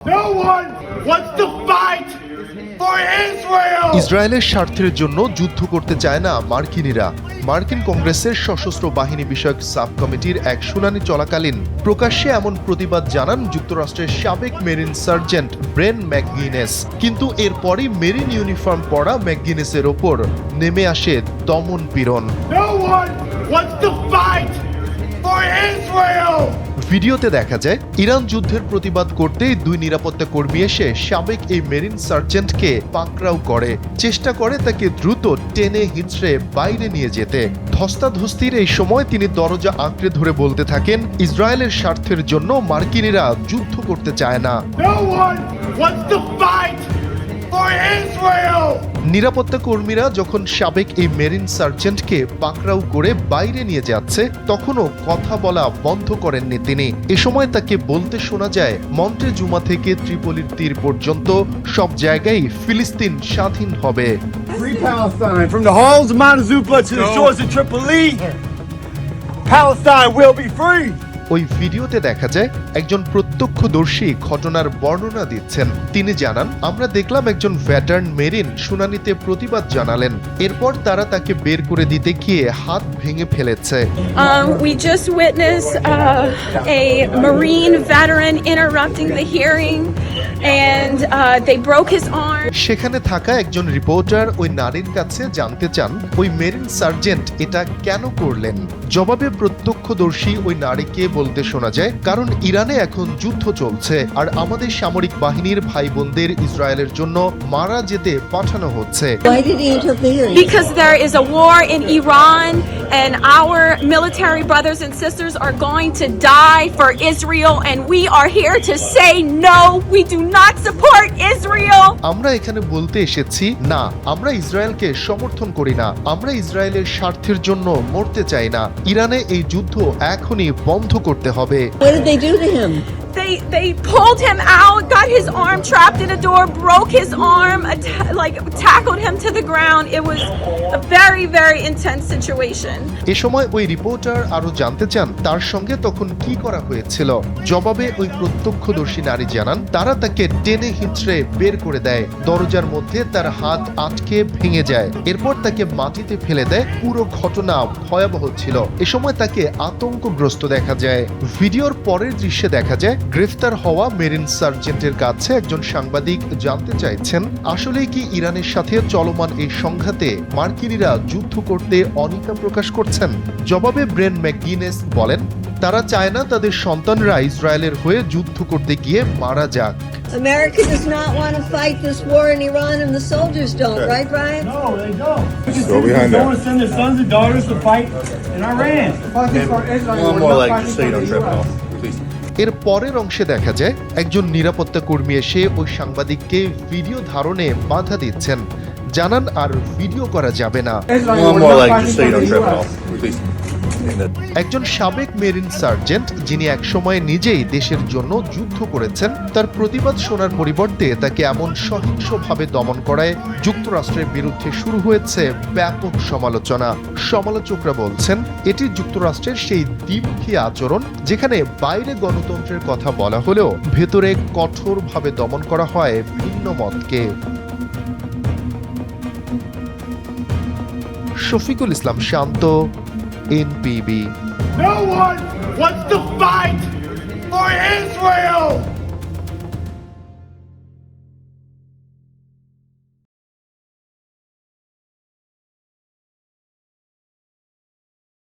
No one wants to fight for Israel! ইসরায়েলের স্বার্থের জন্য যুদ্ধ করতে চায় না মার্কিনিরা। মার্কিন কংগ্রেসের সশস্ত্র বাহিনী বিষয়ক সাব কমিটির এক শুনানি চলাকালীন প্রকাশ্যে এমন প্রতিবাদ জানান যুক্তরাষ্ট্রের সাবেক মেরিন সার্জেন্ট ব্রেন ম্যাকগিনেস। কিন্তু এরপরই মেরিন ইউনিফর্ম পরা ম্যাকগিনেসের ওপর নেমে আসে দমন পীড়ন। No one wants to fight for Israel! ভিডিওতে দেখা যায় ইরান যুদ্ধের প্রতিবাদ করতেই দুই নিরাপত্তা কর্মী এসে সাবেক এই মেরিন সার্জেন্টকে পাকড়াও করে, চেষ্টা করে তাকে দ্রুত টেনে হিঁচড়ে বাইরে নিয়ে যেতে। ধস্তাধস্তির এই সময় তিনি দরজা আঁকড়ে ধরে বলতে থাকেন, ইসরায়েলের স্বার্থের জন্য মার্কিনিরা যুদ্ধ করতে চায় না। No one wants to fight for Israel! নিরাপত্তা কর্মীরা যখন সাবেক এই মেরিন সার্জেন্টকে পাকড়াও করে বাইরে নিয়ে যাচ্ছে, তখনও কথা বলা বন্ধ করেননি তিনি। এ সময় তাকে বলতে শোনা যায়, মন্টে জুমা থেকে ত্রিপলির তীর পর্যন্ত সব জায়গায় ফিলিস্তিন স্বাধীন হবে। Free Palestine from the halls of Mount Zupla to the shores of Tripoli. Palestine will be free! ওই ভিডিওতে দেখা যায় একজন প্রত্যক্ষদর্শী ঘটনার বর্ণনা দিচ্ছেন। তিনি জানান, আমরা দেখলাম একজন ভেটারান মেরিন শুনানিতে প্রতিবাদ জানালেন। এরপর তারা তাকে বের করে দিতে গিয়ে হাত ভেঙে ফেলেছে। We just witnessed a Marine veteran interrupting the hearing and they broke his arm. সেখানে থাকা একজন রিপোর্টার ওই নারীর কাছে জানতে চান, ওই মেরিন সার্জেন্ট এটা কেন করলেন। জবাবে প্রত্যক্ষদর্শী ওই নারীকে বলতে শোনা যায়, কারণ ইরানে এখন যুদ্ধ চলছে আর আমাদের সামরিক বাহিনীর ভাই বোনদের ইসরায়েলের জন্য মারা যেতে পাঠানো হচ্ছে। Why did he interfere? Because there is a war in Iran and our military brothers and sisters are going to die for Israel and we are here to say no, we do not support Israel. আমরা এখানে বলতে এসেছি, না, আমরা ইসরায়েলকে সমর্থন করি না, আমরা ইসরায়েলের স্বার্থের জন্য মরতে চাই না। ইরানে এই যুদ্ধ এখনই বন্ধ করতে হবে। What did they do to him? They pulled him out, got his arm trapped in a door, broke his arm, tackled him to the ground. It was a very, very intense situation. এ সময় ওই reporter আরো জানতে চান, তার সঙ্গে তখন কি করা হয়েছিল। জবাবে ওই প্রত্যক্ষদর্শী নারী জানান, তারা তাকে টেনে হিঁচড়ে বের করে দেয়। দরজার মধ্যে তার হাত আটকে ভেঙে যায়। এরপর তাকে মাটিতে ফেলে দেয়। পুরো ঘটনা ভয়াবহ ছিল। এ সময় তাকে আতঙ্কগ্রস্ত দেখা যায়। ভিডিওর পরের দৃশ্যে দেখা যায়, গ্রেফতার হওয়া মেরিন সার্জেন্টের কাছে একজন সাংবাদিক জানতে চাইছেন, আসলেই কি ইরানের সাথে চলমান এই সংঘাতে মার্কিনিরা যুদ্ধ করতে অনীহা প্রকাশ করছেন। জবাবে ব্রেন ম্যাকগিনেস বলেন, তারা চায় না তাদের সন্তানরা ইসরায়েলের হয়ে যুদ্ধ করতে গিয়ে মারা যাক। America does not want to fight this war in Iran, and the soldiers don't, right, Brian? No, they don't. Go behind They that. want to send their sons and daughters to fight in Iran. One more like just so you don't trip off, please. এর পরের অংশে দেখা যায় একজন নিরাপত্তা কর্মী এসে ওই সাংবাদিককে ভিডিও ধারণে বাধা দিচ্ছেন, জানান আর ভিডিও করা যাবে না। One more like just so you don't trip off, please. একজন সাবেক মেরিন সার্জেন্ট, যিনি একসময় নিজেই দেশের জন্য যুদ্ধ করেছেন, তার প্রতিবাদ শোনার পরিবর্তে তাকে এমন সহিংসভাবে দমন করায় যুক্তরাষ্ট্রের বিরুদ্ধে শুরু হয়েছে ব্যাপক সমালোচনা। সমালোচকরা বলছেন, এটি যুক্তরাষ্ট্রের সেই দ্বিমুখী আচরণ, যেখানে বাইরে গণতন্ত্রের কথা বলা হলেও ভেতরে কঠোরভাবে দমন করা হয় ভিন্ন মতকে। শফিকুল ইসলাম শান্ত, NPB। No one wants to fight for Israel!